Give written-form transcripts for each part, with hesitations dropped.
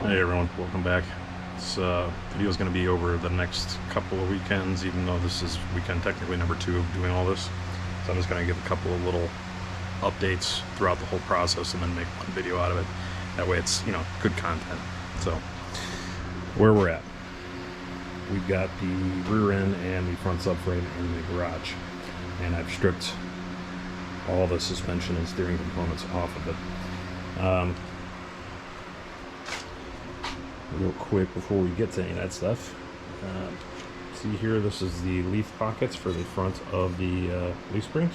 Hey everyone, welcome back. This video is going to be over the next couple of weekends, even though this is weekend technically number 2 of doing all this. So I'm just going to give a couple of little updates throughout the whole process and then make one video out of it. That way it's, good content. So, where we're at. We've got the rear end and the front subframe in the garage. And I've stripped all the suspension and steering components off of it. Real quick before we get to any of that stuff, see here, this is the leaf pockets for the front of the leaf springs.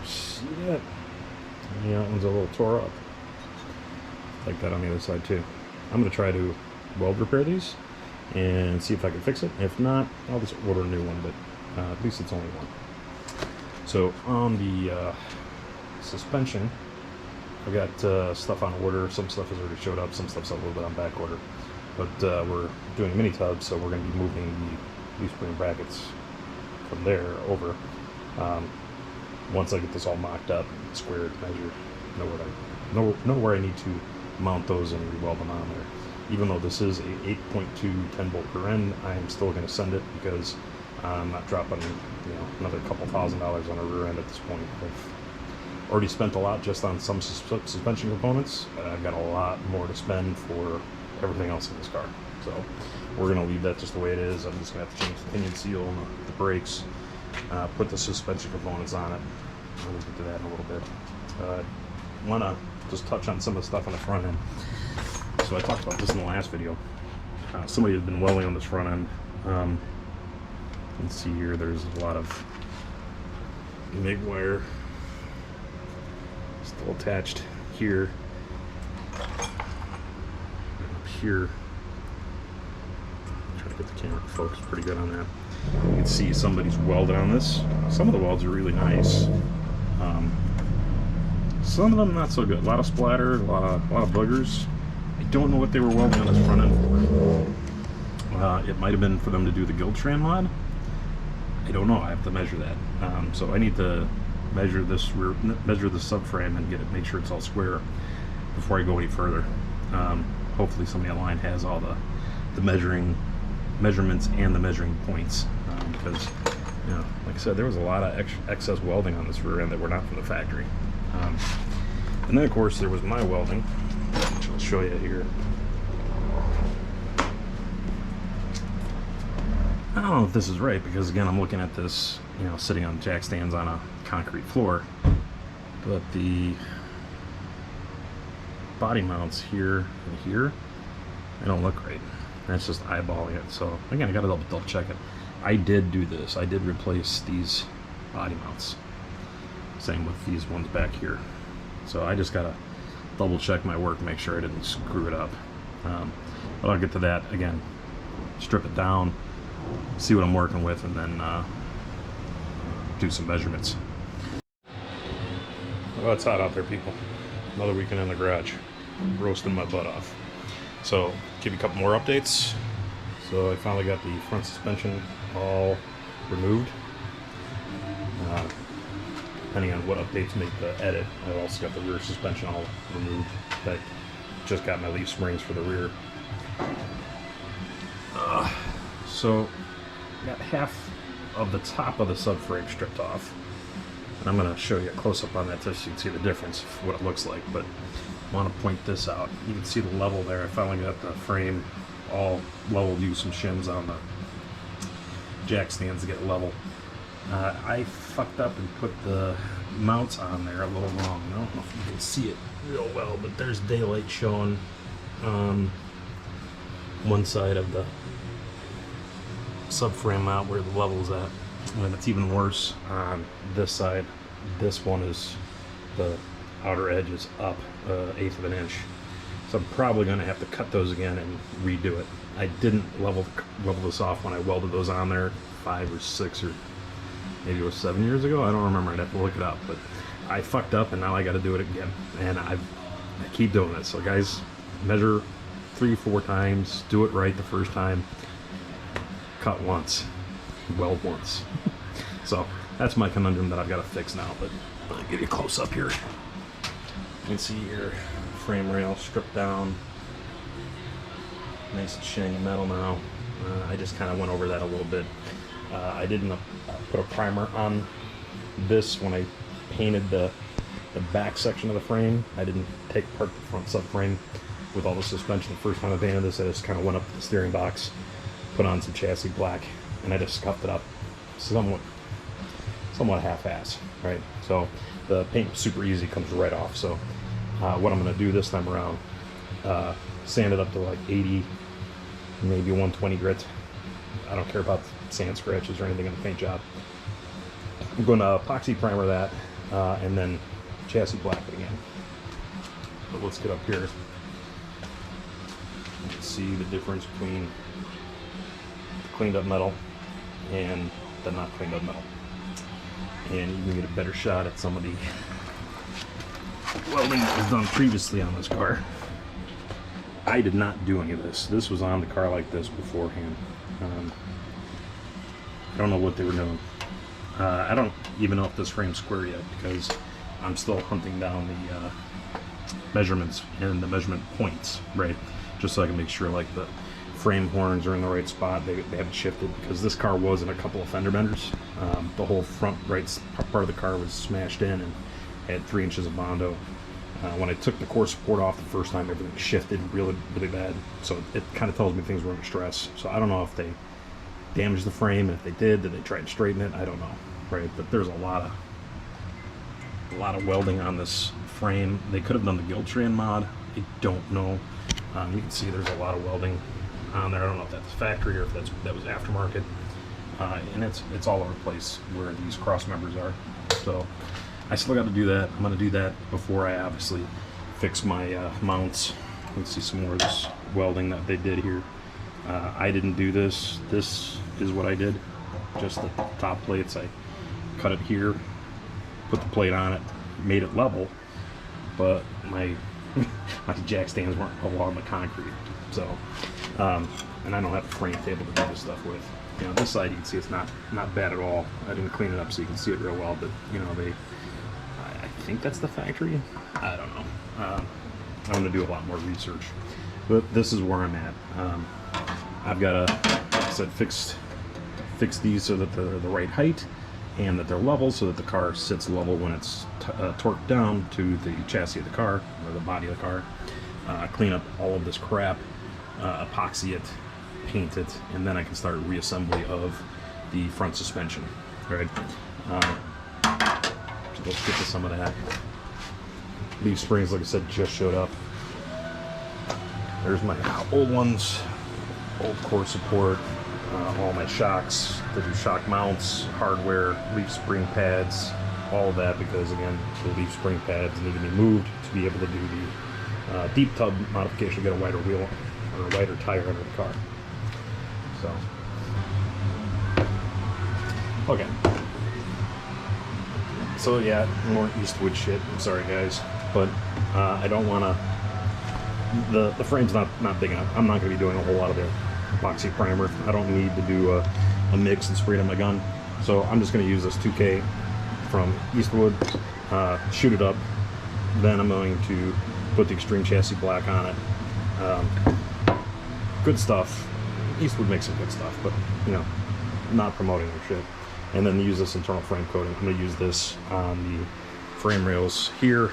See that? Yeah, that one's a little tore up. Like that on the other side too. I'm going to try to weld repair these and see if I can fix it. If not, I'll just order a new one, but at least it's only one. So on the suspension, I've got stuff on order. Some stuff has already showed up, some stuff's a little bit on back order. But we're doing mini tubs, so we're going to be moving the leaf spring brackets from there over. Once I get this all mocked up, squared, measured, know where I need to mount those and re-weld them on there. Even though this is a 8.2 10 bolt per end, I am still going to send it because I'm not dropping another couple $1,000s on a rear end at this point. I've already spent a lot just on some suspension components. I've got a lot more to spend for everything else in this car. So we're going to leave that just the way it is. I'm just going to have to change the pinion seal and the brakes, put the suspension components on it. We'll get to that in a little bit. I want to just touch on some of the stuff on the front end. So I talked about this in the last video. Somebody has been welding on this front end. You can see here there's a lot of MIG wire still attached here, up here. Trying to get the camera focused pretty good on that. You can see somebody's welded on this. Some of the welds are really nice. Some of them not so good. A lot of splatter, a lot of boogers. I don't know what they were welding on this front end for. It might have been for them to do the guild strand mod. I don't know. I have to measure that. So I need to measure the subframe and make sure it's all square before I go any further. Hopefully somebody online has all the measurements and the measuring points, because like I said, there was a lot of excess welding on this rear end that were not from the factory. And then of course there was my welding, which I'll show you here. I don't know if this is right, because again I'm looking at this sitting on jack stands on a concrete floor, but the body mounts here and here, they don't look right. That's just eyeballing it. So again, I gotta double check it. I did do this. I did replace these body mounts. Same with these ones back here. So I just gotta double check my work, make sure I didn't screw it up. But I'll get to that again. Strip it down, see what I'm working with, and then do some measurements. Well, it's hot out there, people. Another weekend in the garage, roasting my butt off. So, give you a couple more updates. So I finally got the front suspension all removed. Depending on what updates make the edit, I've also got the rear suspension all removed. I just got my leaf springs for the rear. So, got half of the top of the subframe stripped off. And I'm going to show you a close-up on that just so you can see the difference of what it looks like. But I want to point this out. You can see the level there. I finally got the frame all leveled, used some shims on the jack stands to get level. I fucked up and put the mounts on there a little wrong. I don't know if you can see it real well, but there's daylight showing on one side of the subframe mount where the level's at, and it's even worse on this side. This one is, the outer edge is up 1/8 of an inch, so I'm probably going to have to cut those again and redo it. I didn't level this off when I welded those on there 5 or 6 or maybe it was 7 years ago. I don't remember. I'd have to look it up, but I fucked up and now I got to do it again, and I keep doing it. So guys, measure 3-4 times, do it right the first time, cut once, weld once. So that's my conundrum that I've got to fix now, but I'll give you a close up here. can see here, frame rail stripped down, nice and shiny metal now. I just kind of went over that a little bit. I didn't put a primer on this when I painted the back section of the frame. I didn't take apart the front subframe with all the suspension. The first time I painted this, I just kind of went up to the steering box, put on some chassis black, and I just scuffed it up somewhat half-ass, right? So the paint super easy, comes right off. So what I'm going to do this time around, sand it up to like 80, maybe 120 grit. I don't care about sand scratches or anything in the paint job. I'm going to epoxy primer that and then chassis black it again. But let's get up here. You can see the difference between the cleaned up metal and the not cleaned up metal. And you can get a better shot at some of the welding that was done previously on this car. I did not do any of this. This was on the car like this beforehand. I don't know what they were doing. I don't even know if this frame's square yet because I'm still hunting down the measurements and the measurement points, right? Just so I can make sure like the frame horns are in the right spot. They haven't shifted because this car was in a couple of fender benders. The whole front right part of the car was smashed in and had 3 inches of Bondo. When I took the core support off the first time, everything shifted really, really bad. So it kind of tells me things were under stress. So I don't know if they damaged the frame, and if they did they try to straighten it? I don't know, right? But there's a lot of welding on this frame. They could have done the guild strand mod. I don't know. You can see there's a lot of welding on there. I don't know if that's factory or if that was aftermarket. And it's all over the place where these cross members are. So I still got to do that. I'm going to do that before I obviously fix my mounts. Let's see some more of this welding that they did here. I didn't do this. This is what I did. Just the top plates. I cut it here, put the plate on it, made it level, but my jack stands weren't along the concrete. So, and I don't have a frame table to do this stuff with. You know, this side you can see it's not bad at all. I didn't clean it up so you can see it real well, but you know, I think that's the factory. I don't know. I'm going to do a lot more research, but this is where I'm at. I've got to, like I said, fix these so that they're the right height and that they're level, so that the car sits level when it's torqued down to the chassis of the car or the body of the car. Clean up all of this crap, epoxy it, paint it, and then I can start reassembly of the front suspension. Right? So let's get to some of that. Leaf springs, like I said, just showed up. There's my old ones, old core support, all my shocks, to do shock mounts, hardware, leaf spring pads, all of that, because again, the leaf spring pads need to be moved to be able to do the deep tub modification, get a wider wheel or a wider tire under the car. So, okay. So yeah, more Eastwood shit. I'm sorry guys, but I don't want to. The frame's not big enough. I'm not going to be doing a whole lot of the epoxy primer. I don't need to do a mix and spray it on my gun. So I'm just going to use this 2K from Eastwood, shoot it up. Then I'm going to put the Extreme Chassis Black on it. Good stuff. Eastwood makes some good stuff, but you know, not promoting their shit. And then use this internal frame coating. I'm going to use this on the frame rails here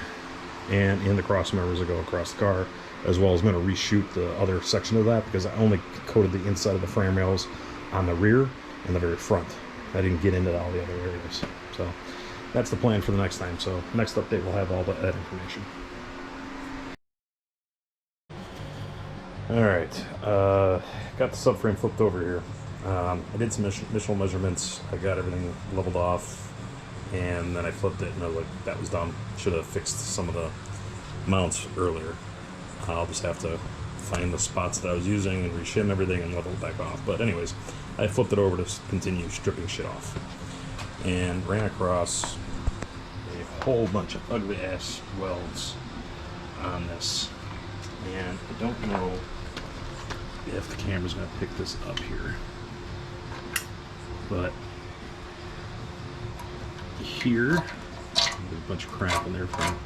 and in the cross members that go across the car, as well as I'm going to reshoot the other section of that because I only coated the inside of the frame rails on the rear and the very front. I didn't get into all the other areas. So that's the plan for the next time. So next update we'll have all that information. Alright, got the subframe flipped over here. I did some initial measurements. I got everything leveled off, and then I flipped it and I was like, that was dumb. Should have fixed some of the mounts earlier. I'll just have to find the spots that I was using and reshim everything and level it back off. But anyways, I flipped it over to continue stripping shit off. And ran across a whole bunch of ugly ass welds on this. And I don't know if the camera's going to pick this up here. But here, there's a bunch of crap in there from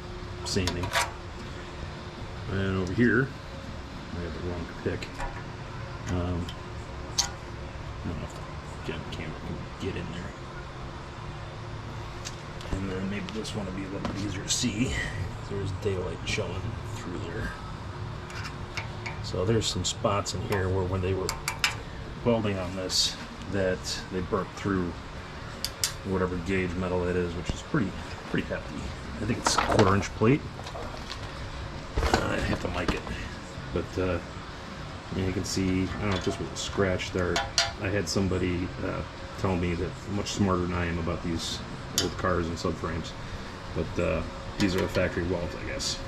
sanding. And over here, I have the wrong pick. I don't know if the camera can get in there. And then maybe this one will be a little bit easier to see. There's daylight showing through there. So there's some spots in here where when they were welding on this, that they burnt through whatever gauge metal it is, which is pretty hefty. I think it's a 1/4 inch plate. I have to mic it, but yeah, you can see, I don't know, just with a scratch there. I had somebody tell me that much smarter than I am about these old cars and subframes, but these are the factory welds, I guess.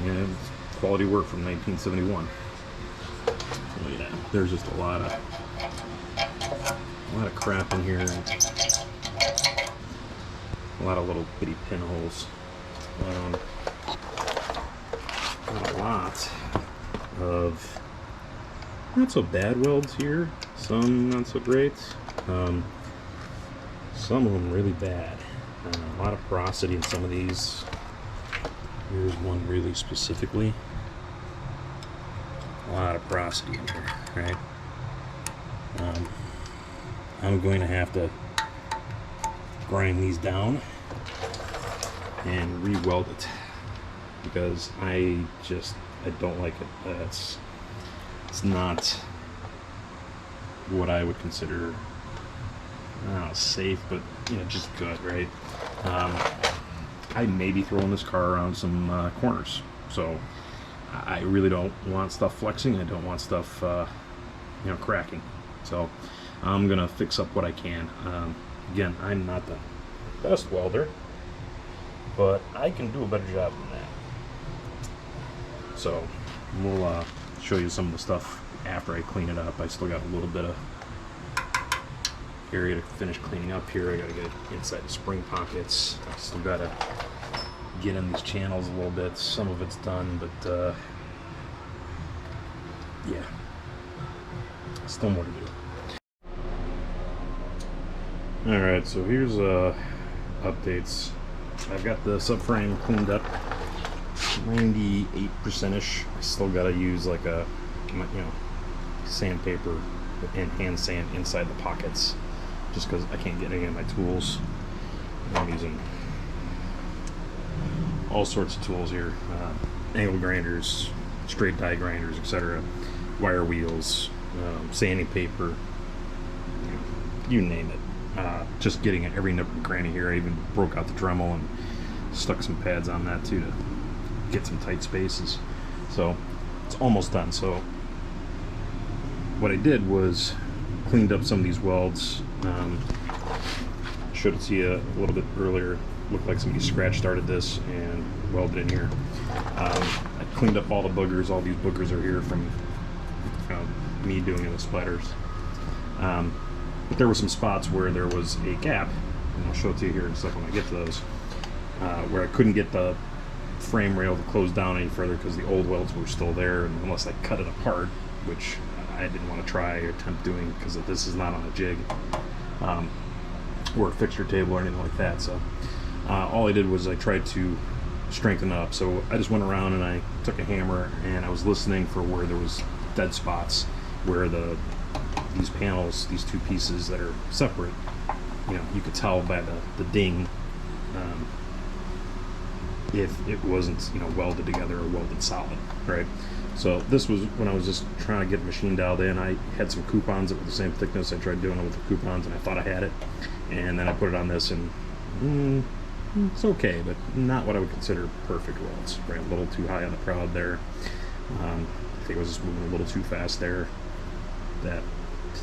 And quality work from 1971. Look at that. There's just a lot of crap in here. A lot of little bitty pinholes. A lot of not so bad welds here. Some not so great. Some of them really bad. A lot of porosity in some of these. Here's one really specifically. A lot of porosity in here, right? I'm going to have to grind these down and re-weld it because I don't like it. It's not what I would consider safe, but just good, right? I may be throwing this car around some corners, so I really don't want stuff flexing. I don't want stuff cracking. So I'm gonna fix up what I can. Again, I'm not the best welder, but I can do a better job than that. So we'll show you some of the stuff after I clean it up. I still got a little bit of area to finish cleaning up here. I gotta get inside the spring pockets. I still gotta get in these channels a little bit. Some of it's done, but yeah, still more to do. Alright, so here's updates. I've got the subframe cleaned up 98%ish. I still gotta use like a sandpaper and hand sand inside the pockets just because I can't get any of my tools. I'm using all sorts of tools here, angle grinders, straight die grinders, etc., wire wheels, sanding paper, you name it. Just getting at every nook and cranny here. I even broke out the Dremel and stuck some pads on that too to get some tight spaces. So it's almost done. So what I did was cleaned up some of these welds. Showed it to you a little bit earlier. Looked like somebody scratch started this and welded in here. I cleaned up all the boogers. All these boogers are here from me doing the splatters. But there were some spots where there was a gap, and I'll show it to you here in a second when I get to those, where I couldn't get the frame rail to close down any further because the old welds were still there, and unless I cut it apart, which I didn't want to try or attempt doing because this is not on a jig or a fixture table or anything like that. So all I did was I tried to strengthen it up. So I just went around and I took a hammer and I was listening for where there was dead spots, where these panels, these two pieces that are separate, you could tell by the ding if it wasn't welded together or welded solid, right? So this was when I was just trying to get the machine dialed in. I had some coupons that were the same thickness. I tried doing it with the coupons and I thought I had it, and then I put it on this and it's okay, but not what I would consider perfect welds, right? A little too high on the prod there. I think I was just moving a little too fast there. That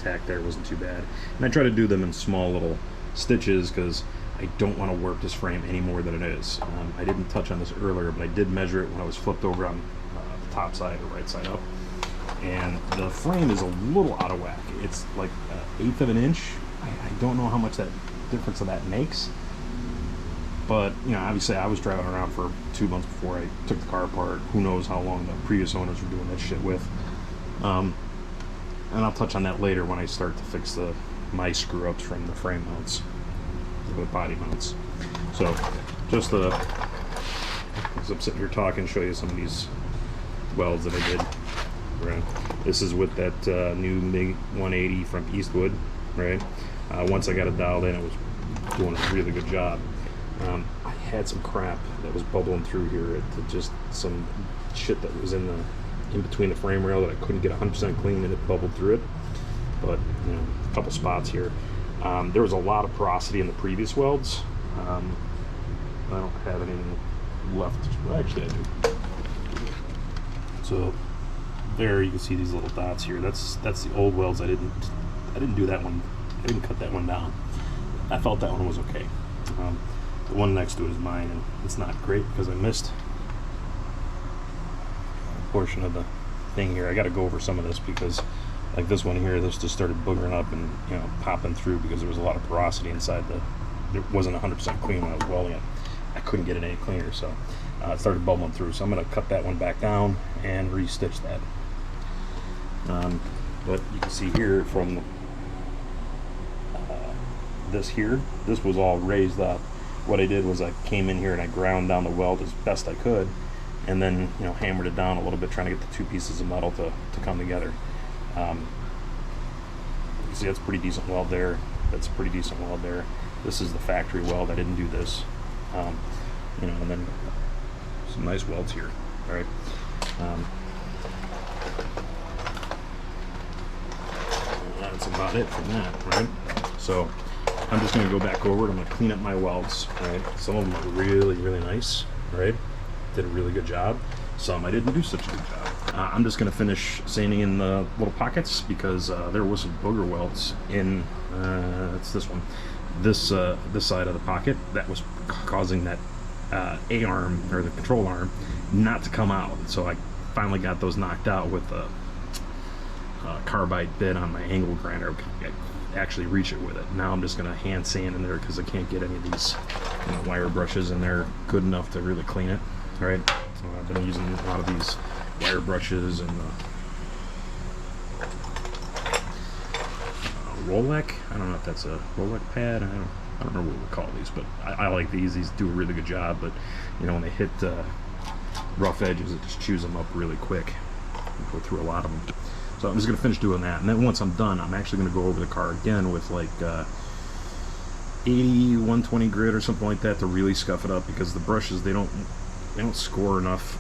tack there wasn't too bad, and I try to do them in small little stitches because I don't want to work this frame any more than it is. I didn't touch on this earlier, but I did measure it when I was flipped over on the top side or right side up, and the frame is a little out of whack. It's like 1/8 of an inch. I don't know how much that difference of that makes, but obviously I was driving around for 2 months before I took the car apart. Who knows how long the previous owners were doing that shit with. And I'll touch on that later when I start to fix my screw-ups from the frame mounts, the body mounts. So just this as I'm sitting here talking, show you some of these welds that I did. Right. This is with that new MiG 180 from Eastwood. Right. Once I got it dialed in, it was doing a really good job. I had some crap that was bubbling through here. Just some shit that was in between the frame rail that I couldn't get 100% clean, and it bubbled through it. But you know, a couple spots here. There was a lot of porosity in the previous welds. I don't have anything left. Well, actually, I do. So there you can see these little dots here. That's the old welds. I didn't do that one. I didn't cut that one down. I felt that one was okay. The one next to it is mine, and it's not great because I missed a portion of the thing here. I got to go over some of this because, like this one here, this just started boogering up and, you know, popping through because there was a lot of porosity inside it wasn't 100% clean when I was welding it. I couldn't get it any cleaner, so it started bubbling through. So I'm going to cut that one back down and re-stitch that. But you can see here from this was all raised up. What I did was I came in here and I ground down the weld as best I could, and then, you know, hammered it down a little bit, trying to get the two pieces of metal to come together. You see that's a pretty decent weld there. That's a pretty decent weld there. This is the factory weld. I didn't do this. You know, and then some nice welds here. All right. That's about it from that, right? So I'm just going to go back over it. I'm going to clean up my welds, right? Some of them are really, really nice, right? Did a really good job. Some I didn't do such a good job. I'm just going to finish sanding in the little pockets because there was some booger welds in, it's this one, this side of the pocket that was causing that A-arm, or the control arm, not to come out. So I finally got those knocked out with a carbide bit on my angle grinder. I actually reach it with it. Now I'm just going to hand sand in there because I can't get any of these, you know, wire brushes in there good enough to really clean it. All right, so I've been using a lot of these wire brushes and Rolex. I don't know if that's a Rolex pad. I don't know what we call these, but I like these. These do a really good job, but you know, when they hit rough edges, it just chews them up really quick. I go through a lot of them. So I'm just going to finish doing that, and then once I'm done, I'm actually going to go over the car again with like 80, 120 grit or something like that to really scuff it up, because the brushes, they don't score enough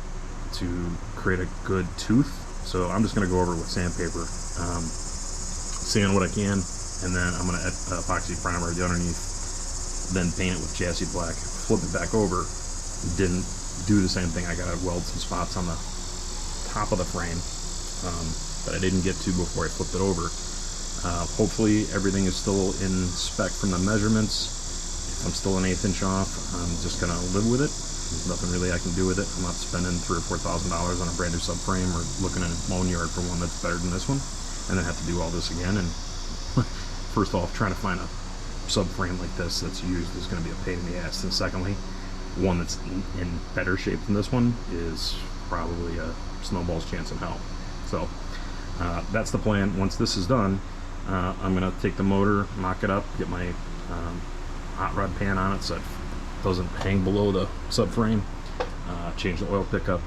to create a good tooth. So I'm just going to go over it with sandpaper, sand what I can, and then I'm going to add epoxy primer underneath, then paint it with chassis black, flip it back over. Didn't do the same thing. I got to weld some spots on the top of the frame that I didn't get to before I flipped it over. Hopefully everything is still in spec from the measurements. If I'm still an 1/8 inch off, I'm just going to live with it. There's nothing really I can do with it. I'm not spending $3,000 or $4,000 on a brand new subframe, or looking in a loan yard for one that's better than this one, and then have to do all this again. And first off, trying to find a subframe like this that's used is going to be a pain in the ass. And secondly, one that's in better shape than this one is probably a snowball's chance in hell. So that's the plan. Once this is done, I'm going to take the motor, mock it up, get my hot rod pan on it so it doesn't hang below the subframe, change the oil pickup,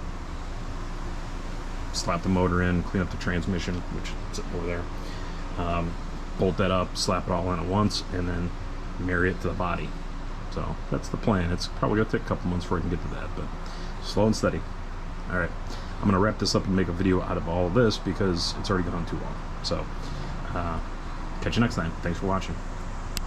slap the motor in, clean up the transmission, which is over there, bolt that up, slap it all in at once, and then marry it to the body. So that's the plan. It's probably going to take a couple months before I can get to that, but slow and steady. All right, I'm going to wrap this up and make a video out of all of this because it's already gone too long. So catch you next time. Thanks for watching.